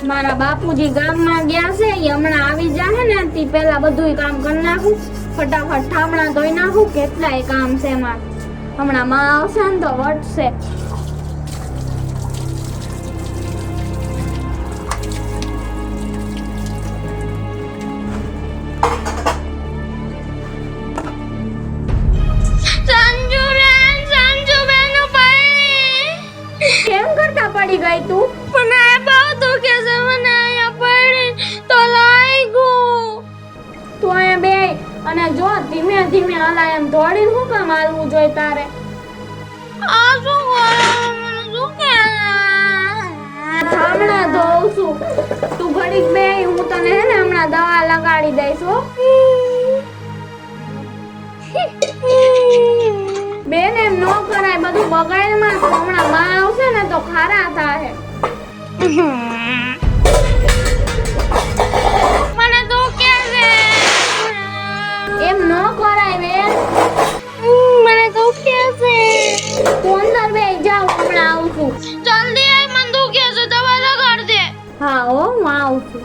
મારા બાપુજી ગામમાં ગયા છે, ઈ હમણાં આવી જાહે ને તી પહેલા બધુંય કામ કરી નાખું, ફટાફટ ઠામણા ધોઈ નાખું, કેટલાય કામ છે મારે. હમણાં માં આવશે ને તો વટશે. કેમ કરતા પડી ગઈ તું? મને બહુ દુખે છે, મને અહીંયા પડી તો લાગ્યું. તું અહીંયા બે અને જો ધીમે ધીમે હલાય, એમ દોડીને શું કામ હાલવું જોઈએ તારે? આ શું કરે? મને દુખે છે. ઠામણા ધોઉં છું, તું ઘડીક બે, હું તને હે ને હમણાં દવા લગાડી દઈશ હો. બેન એમ ન કરાય, બધું બગાડમાં તો હમણાં માં આવશે ને તો ખારા થાહે. મને દુખે છે. એમ ન કરાય બેન. મને દુખે છે. તું અંદર બે જાવ, હમણાં આવું છું. જલ્દી આય, મને દુખે છે, દવા લગાડ દે. હા હો, હું આવું છું.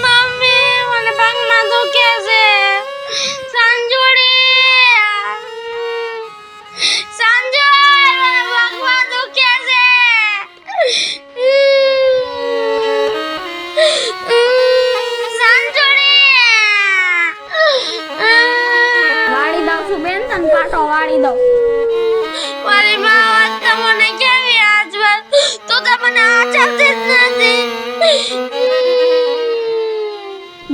મમ્મી, મને પગમાં દુખે છે. સંજુ, મને પગમાં દુખે છે. વાળી દઉં છું બેન, તને પાટો વાળી દઉં. મારી માં વાત તો મને કેવી આજવત, તું તો મને આચમતી જ નથી.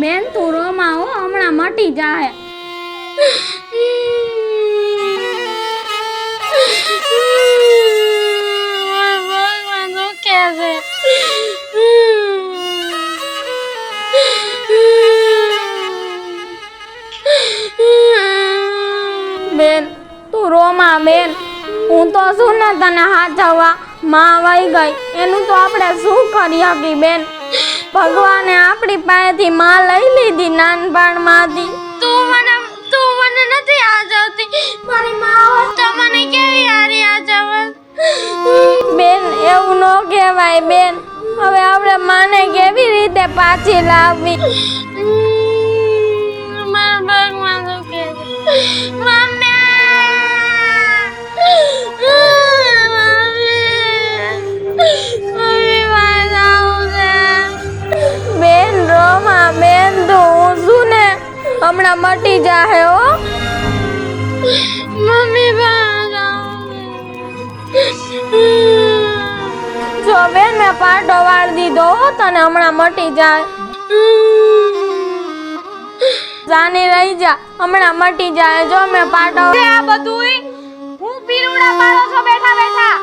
બેન તું રોમાં હો, હમણાં મટી જાહે. ભગવાન દુખે છે. બેન તું રોમાં બેન, હું તો શું ને તને હાચવવા, માં વહી ગઈ એનું તો આપણે શું કરી શકી બેન. ભગવાને આપણી પાસેથી માં લઈ લીધી નાનપણમાંથી. તું મને નથી આજવતી. મારી માં હોત તો મને કેવી હારી આજવત. બેન એવું ન કહેવાય બેન, હવે આપણે માને કેવી રીતે પાછી લાવવી? મારા પગમાં દુખે છે. મમ્મી, વાત આવું છે. બેન રોમાં બેન, તો હું શું ને હમણાં મટી જાહે હો. મમ્મી, વાત આવું છે. જો બેન મેં પાટો વાળી દીધો હો, તને હમણાં મટી જાય. જાની રહી જા, હમણાં મટી જાય. જો મેં પાટો. આ બધુંય હું પીરુડા પાડો છો બેઠા બેઠા,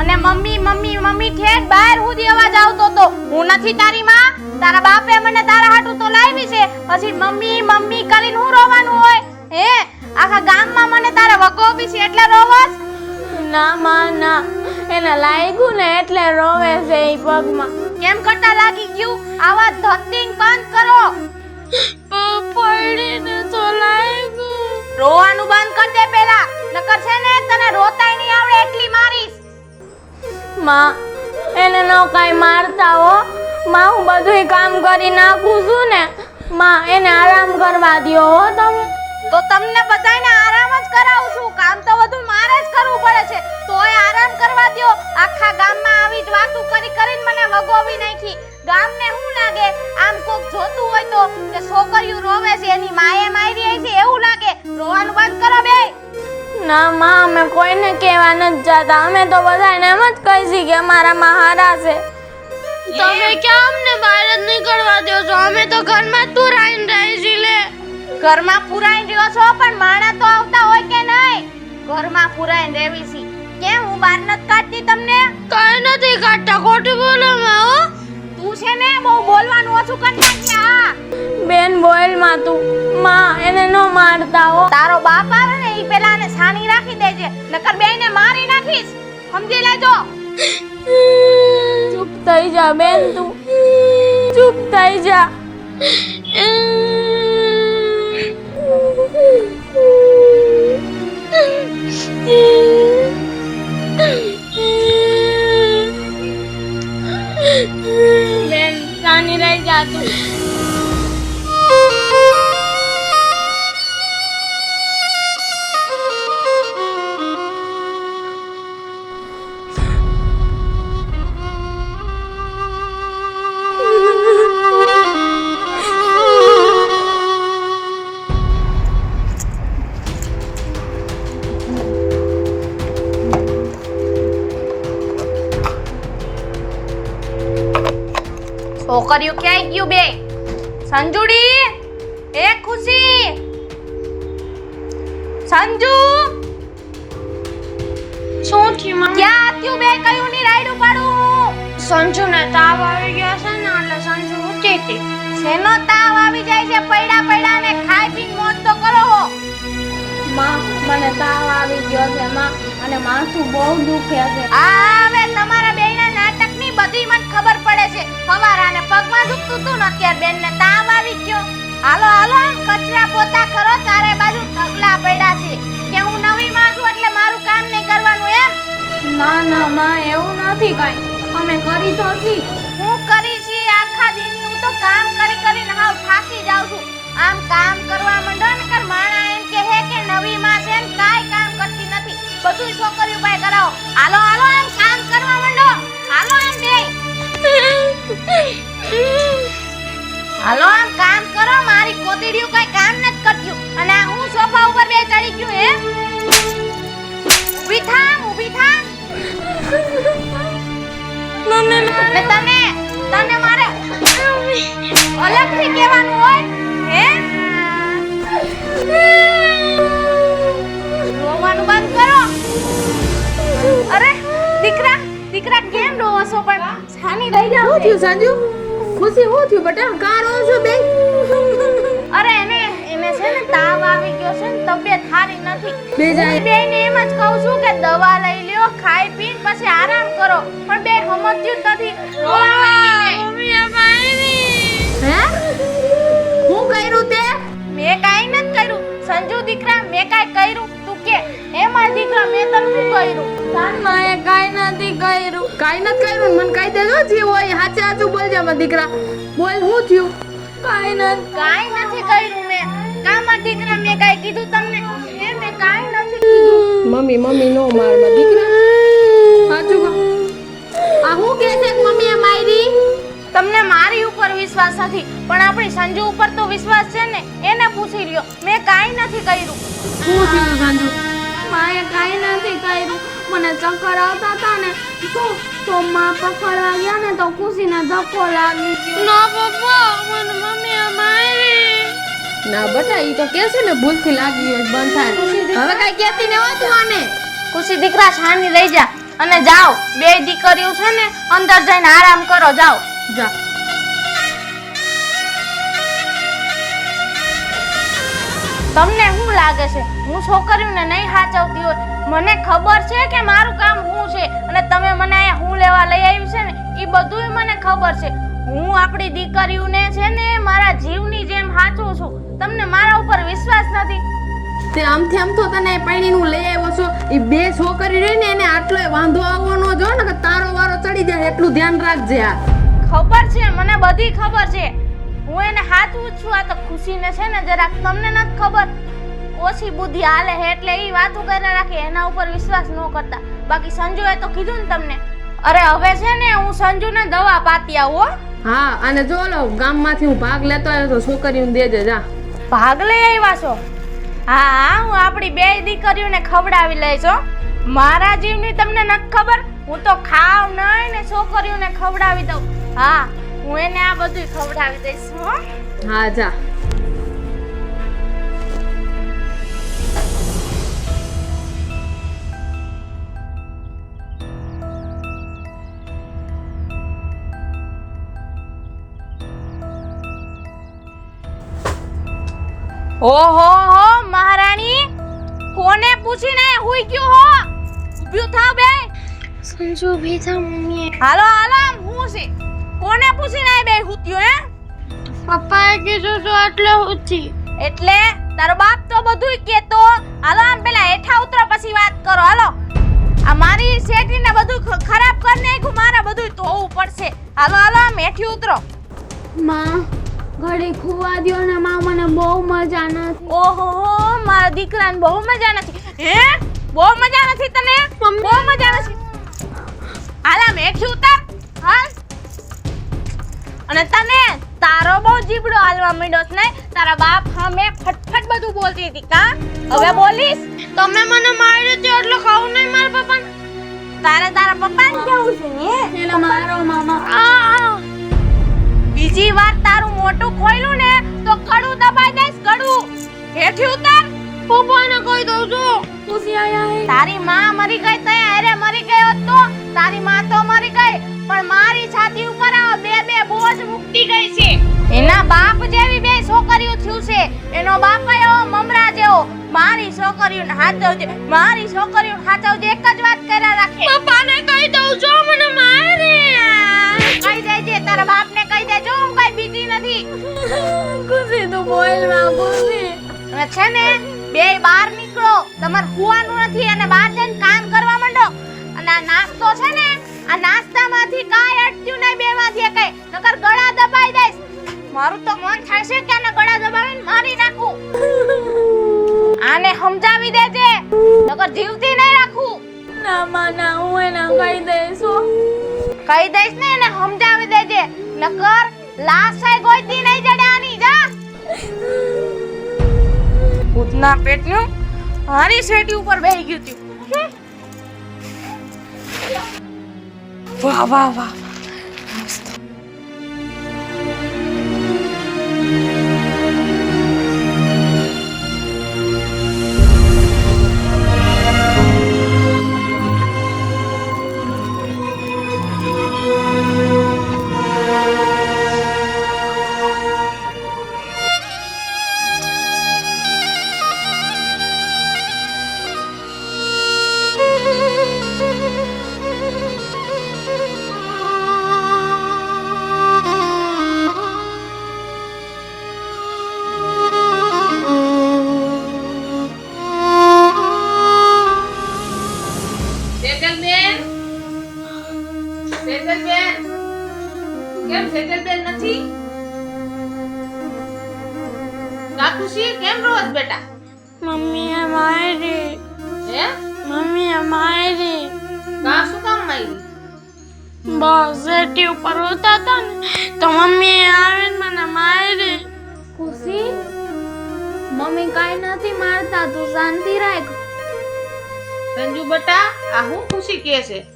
અને મમ્મી મમ્મી મમ્મી ઠેઠ બહાર સુધી અવાજ આવતો તો. હું નથી તારી માં, તારા બાપે મને તારા હાટુ તો લાવી છે, પછી મમ્મી મમ્મી કરીને હું રોવાનું હોય હે? આખા ગામમાં મને તારે વગોવી છે એટલે રોવસ? ના માં ના, એને લાગ્યું ને એટલે રોવે છે એ પગમાં. કેમ કરતા લાગી ગયું? આવા ધતિંગ બંધ કરો. પડીને તો લાગ્યું. રોવાનું બંધ કર દે પેલા, નકર છે ને તને રોતાય નહીં આવડે એટલી મારીશ. માં એને નો કાઈ મારતા હો માં, હું બધુંય કામ કરી નાખું છું ને માં, એને આરામ કરવા દ્યો હો તમે. તો તમને બધાયને આરામ જ કરાવું છું, કામ તો બધું મારે જ કરવું પડે છે, તોય આરામ કરવા દ્યો. આખા ગામમાં આવી જ વાતું કરી કરીને મને વગોવી નાખી. ગામને શું લાગે? આમ કોક જોતું હોય તો કે છોકરીઓ રોવે છે, એની માએ મારી છે એવું લાગે. રોવાનું બંધ કરો બે. ના માં, અમે કોઈને કહેવા નથી જાતા, અમે તો બધાને એમ જ કહીશી કે અમારા માં હારા છે. તમે કેમ અમને બહાર જ નીકળવા દો છો? અમે તો ઘરમાં જ પુરાઈને રહી છી. લે, ઘરમાં પુરાઈને રહ્યો છો, પણ માણા તો આવતા હોય કે નહીં? ઘરમાં પુરાઈને રહેવી છી. કેમ હું બહાર નથી કાઢતી તમને? કઈ નથી કાઢતા, ખોટું બોલો માં. હો તું છે ને બહુ બોલવાનું ઓછું કરી નાખ્યા. બેન બોલ માં તું, માં એને નો મારતા હો. તારો બાપ આવે ને ઈ પેલા ને છાની રાખી દેજે, નકર બેયને મારી નાખીશ. સમજી લેજો. ચૂપ થઈ જા બેન, તું ચૂપ થઈ જા. બેન શાની રહી જા તું. છોકરીઓ ક્યાંય ગયું બે? સંજુડી, એ ખુશી, સંજુ, શું થયું માં? ક્યાં થયું બે? કયું ની રાયડું પાડું? સંજુ ને તાવ આવી ગયો છે ને એટલે સંજુ ઊંચી હતી. શેનો તાવ આવી જાય છે? પૈડા પૈડા ને ખાઈ પીને મોજ તો કરો હો. માં મને તાવ આવી ગયો છે માં, અને માથું બહુ દુખે છે. હવે તમારા બેયના નાટકની બધી મને ખબર પડે છે. ફવારાને પગમાં દુખતું હતું ને અત્યારે બેનને તાવ આવી ગયો. હાલો હાલો, કચરા પોતા કરો, ચારે બાજુ ઢગલા પડ્યા છે. કે હું નવી માં છું એટલે મારું કામ નહીં કરવાનું એમ? ના ના માં, એવું નથી કાંઈ. અમે કરી તો છી. હું કરી છી આખા દીની? હું તો કામ કરી કરીને હાવ થાકી જાઉં છું. આમ કામ કરવા માંડો ને કર માણા એમ કે હે કે નવી માં છે ને કાઈ કામ કરતી નથી. બધું છોકરીઓ પાસે કરાવો. હાલો હાલો, આમ કામ કરવા માંડો. હાલો આમ બે. હાલો આમ કામ કરો. મારી કોતડીયું કઈ કામ નથી કરતી. અને આ હું સોફા ઉપર બે ચડી ગયું હે? ઊભી થા, ઊભી થા. મમ્મી ને તને મારે અલગથી કહેવાનું હોય હે? રોવાનું બંધ કરો. અરે દીકરા કેમ રોવો છો? પણ છાની રહી જાવ. શું થયું સંજુ? ખુશી શું થયું બેટા? કાં રહો છો બે? અરે એને છે ને તાવ આવી ગયો છે ને તબિયત સારી નથી. બે જાય. હું બેયને એમ જ કહું છું કે દવા લઈ લ્યો, ખાઈ પીને પછી આરામ કરો. પણ બે સમજ્યું જ નથી. મમ્મી આ પાણી. હે? હું કર્યું તે? મેં કાઈ નથી કર્યું. સંજુ દીકરા, મેં કાઈ કર્યું? તું કે હે મારા દીકરા, મેં તને શું કર્યું? માએ કાંઈ નથી કર્યું. કાઈ નથી કર્યું ને મને કહી દેજો. જે હોય હાચે હાચું બોલજે મારા દીકરા. બોલ શું થયું? કાંઈ નથી. કાઈ નથી કર્યું મેં. કા મારા દીકરા, મેં કાઈ કીધું તમને? મેં કાઈ નથી કીધું. મમ્મી નો માર મારા દીકરા. સાચું કહો. આ હું કહે છે કે મમ્મીએ મારી? તમને મારી ઉપર વિશ્વાસ નથી, પણ આપણી સંજુ ઉપર તો વિશ્વાસ છે ને. એને પૂછી લ્યો. મેં કાઈ નથી કર્યું. શું થયું સંજુ? માએ કાંઈ નથી કર્યું. મને ચક્કર આવતા હતા ને તો માં પકડવા ગયા ને તો ખુશીને ધક્કો લાગી ગયો. ના પપ્પા, મને મમ્મીએ મારી. ના બેટા, ઈ તો કે છે ને ભૂલથી લાગી હોય બંધ થાય. હવે કાઈ કહેતી ન હો તું આને. ખુશી દીકરા, શાની રહી જા અને જાઓ. બે દીકરીઓ છે ને અંદર જઈને આરામ કરો. જાઓ. જા. તમને શું લાગે છે હું છોકરીઓને નહીં સાચવતી હોય? મને ખબર છે કે મારું કામ શું છે, અને તમે મને અહીંયા હું લેવા લઈ આવી છે ને એ બધુંય મને ખબર છે. હું આપણી દીકરીઓને છે ને મારા જીવની જેમ સાચવું છું. તમને મારા ઉપર વિશ્વાસ નથી? તે આમથી આમ તો તને પાણીનું લઈ આવ્યો છો. એ બે છોકરી રહી ને એને આટલો વાંધો આવવો ન જો ને કે તારો વારો ચડી જાય. એટલું ધ્યાન રાખજે. આ ખબર છે, મને બધી ખબર છે. હું એને સાચવું જ છું. આ તો ખુશીને છે ને જરાક તમને નથી ખબર, ઓછી બુદ્ધિ હાલે છે એટલે એ વાતો કરી રાખે. એના ઉપર વિશ્વાસ ન કરતા. બાકી સંજુએ તો કીધું ને તમને. અરે હવે છે ને હું સંજુને દવા પાતી આવું હો. હા, અને જો લો ગામમાંથી હું ભાગ લેતો આવ્યો તો છોકરીઓને દેજે. જા. ભાગ લઈ આવ્યા છો? હા, હું આપણી બે દીકરીઓને ખવડાવી લઈશ હો. મારા જીવની તમને નથી ખબર? હું તો ખાવ નહીં ને છોકરીઓને ખવડાવી દઉં. હા, હું એને આ બધું ખવડાવી દઈશ હો. હા, જા. ઓહો હો મહારાણી, કોને પૂછીને હુઈ ગયો હો? ઊભી થાવ બે. સંજુ ભીધા મમ્મી. હાલો હાલો, હું પૂછી કોને પૂછીને આ બે હુત્યો હે પપ્પાએ કીધું તો એટલે ઊંચી એટલે તારો બાપ તો બધુંય કેતો હાલો આમ પેલા હેઠા ઉતરો પછી વાત કરો હાલો આ મારી શેઠીને બધું ખરાબ કરી નાખ્યું મારા બધુંય ધોવું પડશે હાલો હાલો આમ હેઠી ઉતરો માં ઘડી ખુવા દ્યો ને માં મને બહુ મજા નથી ઓહો મારા દીકરાને બહુ મજા નથી હે બહુ મજા નથી તને બહુ મજા નથી હાલ આમ હેઠી ઉતર હા અને તને તારો બહુ જીબડો હાલવા માંડ્યો છે ને તારા બાપ સામે ફટફટ બધું બોલતી હતી કા હવે બોલીશ તમે મને માર્યો તો એટલે ખાવું નહીં મારા પપ્પાને તારા પપ્પાને કેવું છે હે એટલે મારો મામા બીજી વાર તારું મોટું ખોલ્યું ને તો કડું દબાઈ દઈશ કડું હેઠી ઉતર પપ્પાને કહી દઉં છું ખુશી આયા હે તારી માં મરી ગઈ તય અરે મરી ગઈ હોત તો તારી માં તો મરી ગઈ પણ મારી છાતી ઉપર આ બે બોજ મુકતી ગઈ છે એના બાપ જેવી બે છોકરીઓ થયું છે એનો બાપ એવો મમરા જેવો મારી છોકરીઓને હાચવજે મારી છોકરીઓને હાચવજે એક જ વાત કર્યા રાખે પપ્પાને કહી દઉં છું મને મારે કહી દેજે તારા બાપને કહી દેજો હું કઈ બીતી નથી ખુશી તું બોલ માં ખુશી અને છે ને બે બહાર નીકળો તમારે હુવાનું નથી અને બહાર જઈને કામ કરવા માંડો અને આ નાસ્તો છે ને આ નાસ્તામાંથી કાંઈ અટક્યું નહીં બેમાંથી કઈ નકર ગળા દબાઈ દઈશ મારું તો મન થાય છે કે આને ગળા દબાવીને મારી નાખું આને સમજાવી દેજે નકર જીવતી નહીં રાખું ના માં ના હું એને કહી દઈશ કહી દઈશ ને એને સમજાવી દેજે નકર લાશ ગોઈતી નહીં જડાની જા ભૂતના પેટનું હારી શેટી ઉપર બેહી ગયું તું વાહ વાહ વાહ મસ્ત મમ્મીએ મારી હે મમ્મીએ મારી કા શું કામ મારી બસ શેટી ઉપર હોતા હતા ને તો મમ્મીએ આવીને મને મારી ખુશી મમ્મી કાઈ નથી મારતા તું શાંતિ રાખ સંજુ બટા આ હું ખુશી કે છે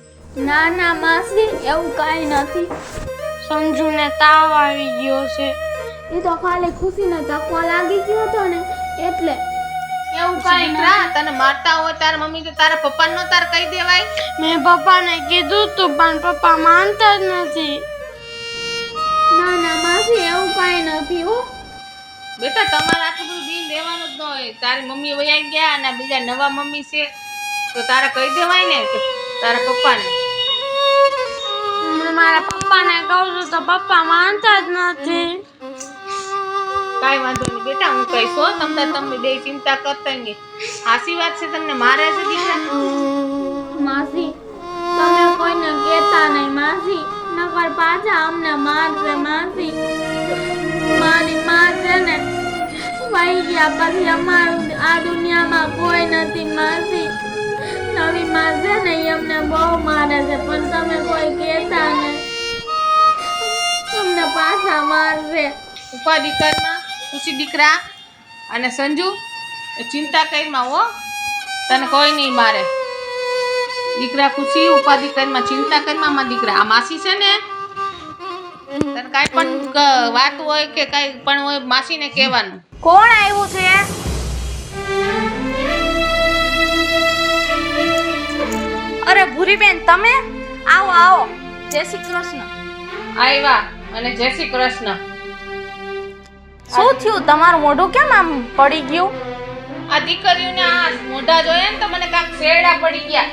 ના ના માસી એવું કાઈ નથી સંજુને તાવ આવી ગયો છે એ તો ખાલી ખુશીને ધક્કો લાગી ગયો હતો ને એટલે એવું કાઈ ના તને મારતા હોય તાર મમ્મી કે તારા પપ્પાને નો તાર કહી દેવાય મેં પપ્પાને કીધું તું પણ પપ્પા માનતા જ નથી ના ના માસી એવું કાઈ નથી હો બેટા તમારે આટલું બધું દિન દેવાનું જ ન હોય તારી મમ્મી વયા ગયા અને બીજા નવા મમ્મી છે તો તારે કહી દેવાય ને કે તારા પપ્પાને હું મારા પપ્પાને કહું છું તો પપ્પા માનતા જ નથી કાઈ વાંધો નહીં બેટા હું કહીશ હો તમે બે ચિંતા કરતા નહીં હાસી વાત છે તમને મારે છે દીકરા માસી તમે કોઈને કહેતા નહીં માસી નકર પાછા અમને મારશે માસી મારી માં છે ને વહી ગયા પછી અમારું આ દુનિયામાં કોઈ નથી માસી નવી માં છે ને ઈ અમને બહુ મારે છે પણ તમે કોઈ કહેતા નહીં તમને પાછા મારશે ઉપાધિ કરમાં ખુશી દીકરા અને સંજુ ચિંતા કરમાં હો તને કોઈ નહીં મારે દીકરા ખુશી ઉપાધિ કરમાં ચિંતા કરમાં માં દીકરા આ માસી છે ને તને કાઈ પણ વાત હોય કે કાઈ પણ હોય માસીને કહેવાનું કોણ આવ્યું છે અરે ભૂરીબેન તમે આવો આવો જય શ્રી કૃષ્ણ આવ્યા અને જય શ્રી કૃષ્ણ શું થયું તમારું મોઢું કેમ આમ પડી ગયું આ દીકરીઓને આ મોઢા જોયા ને તો મને કાંક શેરડા પડી ગયા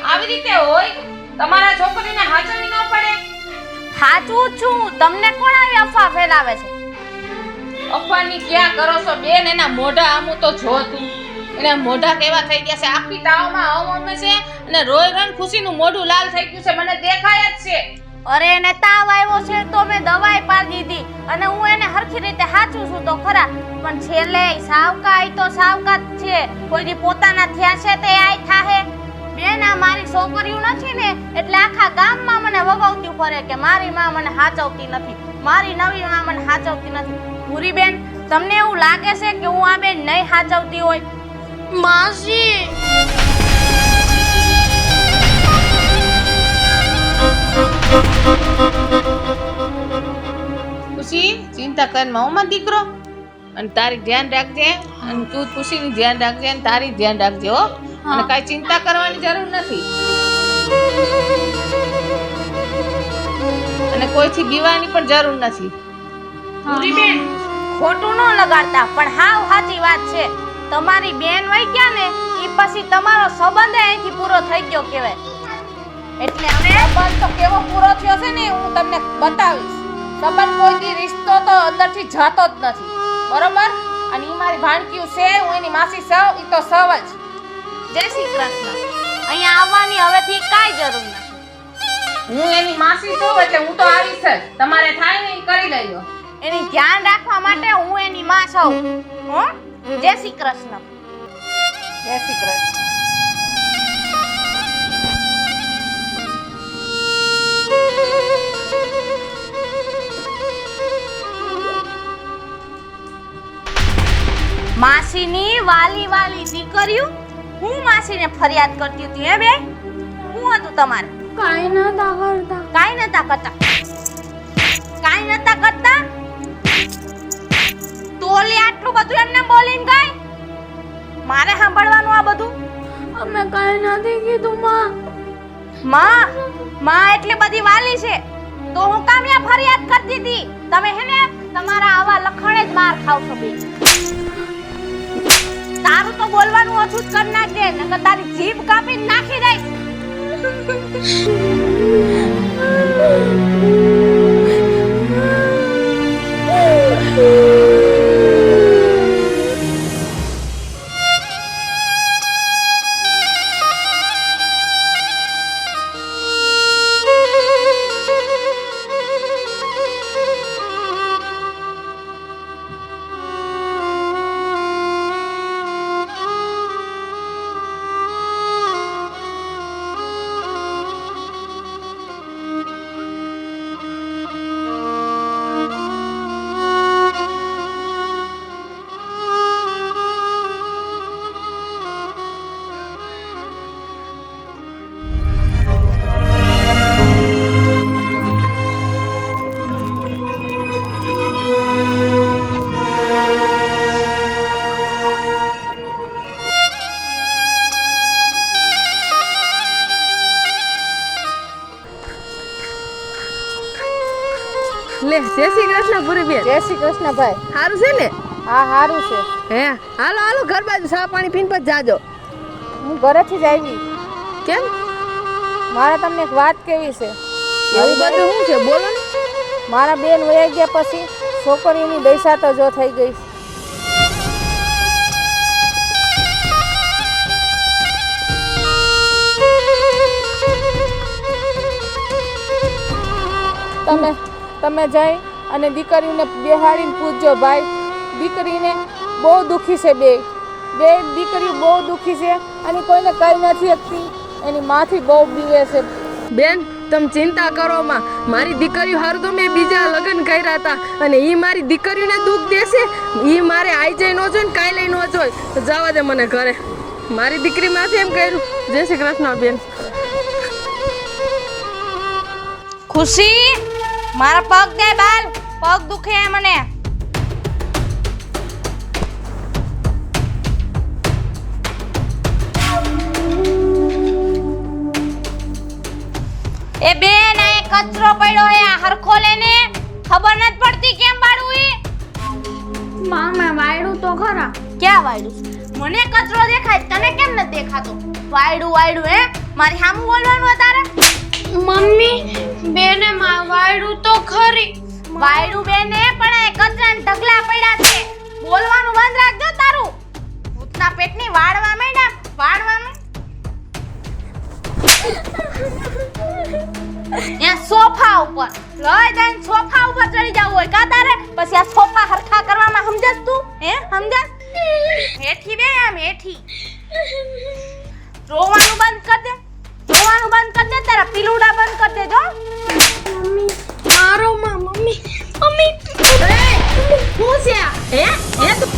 આવી રીતે હોય તમારા છોકરીને હાચવી ન પડે સાચું જ છું. તમને કોણ આવી અફવા ફેલાવે છે? અફવાની ક્યાં કરો છો બેન? એના મોઢા આમું તો જો તું. એના મોઢા કેવા થઈ ગયા છે, આખી તાવમાં હમ છે અને રોઈ રોઈને ખુશીનું મોઢું લાલ થઈ ગયું છે, મને દેખાય જ છે. અરે એને તાવ આવ્યો છે તો મેં દવાઈ પાડી દીધી અને હું એને હરખી રીતે સાચું છું તો ખરા, પણ છેલ્લે સાવકા તો સાવકા જ છે. કોઈ દી પોતાના થયા છે તે આય થાહે. બેન આ મારી છોકરીઓ નથી ને એટલે આખા ગામમાં મને વગાવતી ફરે કે મારી માં મને હાચવતી નથી, મારી નવી માં મને હાચવતી નથી. પૂરી બેન તમને એવું લાગે છે કે હું આ બેન નહીં હાચવતી હોય? માસી ખુશી ચિંતા કર મામા દીકરો, અને તારી ધ્યાન રાખજે, અને તું ખુશીનું ધ્યાન રાખજે અને તારી ધ્યાન રાખજે હો. અને કાઈ ચિંતા કરવાની જરૂર નથી અને કોઈથી બીવાની પણ જરૂર નથી. પૂરી બેન ખોટું ન લગાડતા, પણ હાવ સાચી વાત છે. તમારી બેન વઈ ગયા ને ઈ પછી તમારો સંબંધ અહીંથી પૂરો થઈ ગયો કહેવાય. એટલે હવે સંબંધ તો કેવો પૂરો થયો છે ને હું તમને બતાવીશ. સંબંધ કોઈ દી રિશ્તો તો અંદરથી જાતો જ નથી, બરોબર? અને ઈ મારી ભાણકીયું છે, હું એની માસી સૌ, ઈ તો સૌ જ. જય શ્રી કૃષ્ણ. અહીંયા આવવાની હવેથી કાંઈ જરૂર નથી. હું એની માસી છું એટલે હું તો આવીશ જ. તમારે થાય ને ઈ કરી લેજો. એની ધ્યાન રાખવા માટે હું એની માં છું. હો? જય શ્રી કૃષ્ણ. જય શ્રી કૃષ્ણ. માસીની વાલી વાલી દીકરીઓ, હું માસીને ફરિયાદ કરતી હતી હે બે? શું હતું તમારે? કાઈ નતા કરતા. કાઈ નતા કરતા? કાઈ નતા કરતા તો લે આટલું બધું એમને બોલીને ગઈ? મારે સાંભળવાનું આ બધું? અમે કાઈ નથી કીધું માં. માં એટલી બધી વાલી છે તો હું કામ્યા ફરિયાદ કરતી હતી? તમે હે ને તમારા આવા લખણે જ માર ખાવ છો બે. તારું તો બોલવાનું ઓછું જ કરી નાખજે, નકર તારી જીભ કાપીને નાખી દઈશ. લે જય શ્રી કૃષ્ણ પૂરી બેન. જય શ્રી કૃષ્ણ ભાઈ. સારું છે ને? હા સારું છે. હે હાલો હાલો ઘર બાજુ ચા પાણી પીને પછી જાજો. હું ઘરેથી જ આવી. કેમ? મારે તમને એક વાત કેવી છે. એવું બધું શું છે બોલો ને. મારા બેન વયા ગયા પછી છોકરીની દશા તો જો થઈ ગઈ. તમે જઈ અને દીકરીને બેહાડીને પૂછજો ભાઈ. દીકરીને બહુ દુખી છે, બે દીકરીઓ બહુ દુખી છે અને કોઈને કઈ નથી શકતી. એની માથી બહુ બીવે છે. બેન તમે ચિંતા કરો માં, મારી દીકરીઓ હારું તો મેં બીજા લગ્ન કર્યા હતા અને ઈ મારી દીકરીઓને દુઃખ દેશે. ઈ મારે આઈ જઈ નો જોઈ ને કાઈ લઈ નો જોઈ તો જવા દે મને ઘરે. મારી દીકરી માંથી એમ કર્યું. જય શ્રી કૃષ્ણ બેન. ખુશી મારા પગ દે બાલ, પગ દુખે મને. એ બેન આ કચરો પડ્યો હે, આ હરખો લેને. ખબર નથી પડતી કેમ બાળું ઈ? માં મેં વાયડું તો ખરા. ક્યાં વાયડું? મને કચરો દેખાય, તને કેમ નથી દેખાતો? વાયડું હે? મારી સામું બોલવાનું તારે? મમ્મી બેને વાયડું તો ખરી. વાયડું બેને પણ એ કચરાના ઢગલા પડ્યા છે. બોલવાનું બંધ રાખજો તારું. ભૂતના પેટની વાળવા માંડ્યા વાળવા માંડ સોફા ઉપર લઈ જઈને સોફા ઉપર ચડી જવું હોય કા તારે? પછી આ સોફા હરખા કરવામાં સમજસ તું? સમજસ? હેઠી બે આમ હેઠી. રોવાનું બંધ કર દે. રોવાનું બંધ કર દે. તારા પીલુડા બંધ કર દે જો. મમ્મી મારો માં મમ્મી મમ્મી શું છે હે તું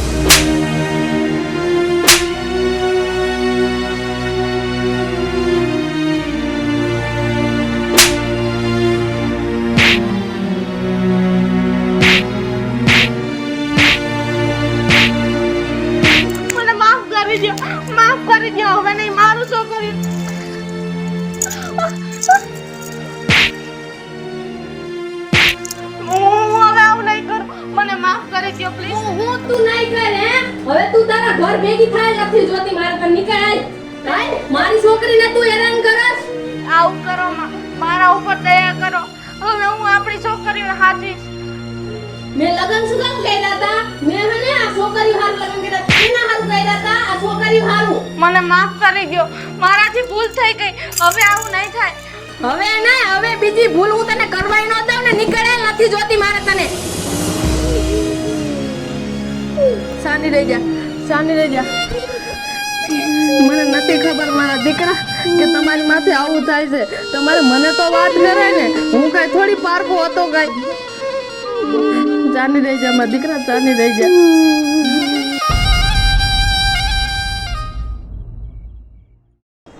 મને માફ કરી દો. માફ કરી દો. હવે નહીં મારું છોકરી. હું હવે આવું નહીં કરું. મને માફ કરી દો પ્લીઝ. હું તું નહીં કર હે હવે તું તારા ઘર ભેગી થાય નથી જોતી મારા ઘર નીકળ આય મારી છોકરીને તું હેરાન કરસ. આવું કરો માં. મારા ઉપર દયા કરો. હવે હું આપણી છોકરીને હાચવીશ. મેં લગન શું કામ કર્યા હતા? મેં મને આ છોકરી હાર લગન કર્યા તેના હાર કર્યા હતા. આ છોકરી હારું મને માફ કરી દો. મારાથી ભૂલ થઈ ગઈ. હવે આવું નહીં થાય. હવે ના હવે બીજી ભૂલ હું તને કરવાય ન દઉં ને નીકળે નથી જોતી મારે તને. શાની રહી જા શાની રહી જા. મને નથી ખબર મારા દીકરા કે તમારી માથે આવું થાય છે. તમારે મને તો વાત કરે ને હું કઈ થોડી પારકો હતો કઈ. જાની રહી જા મારા દીકરા જાની રહી જા.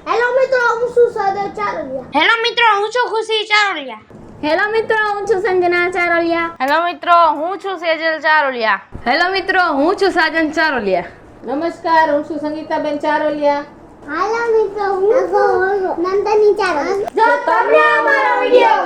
હેલો મિત્રો હું છું ચારોલિયા. હેલો મિત્રો હું છું ખુશી ચારોલિયા. હેલો મિત્રો, હું છું સંજના ચારોલિયા. હેલો મિત્રો હું છું સેજલ ચારોલિયા. હેલો મિત્રો હું છું સાજન ચારોલિયા. નમસ્કાર, હું છું સંગીતાબેન ચારોલિયા. હાલો મિત્રો, હું છું નંદની ચારોલિયા. જો તમને અમારો વિડિયો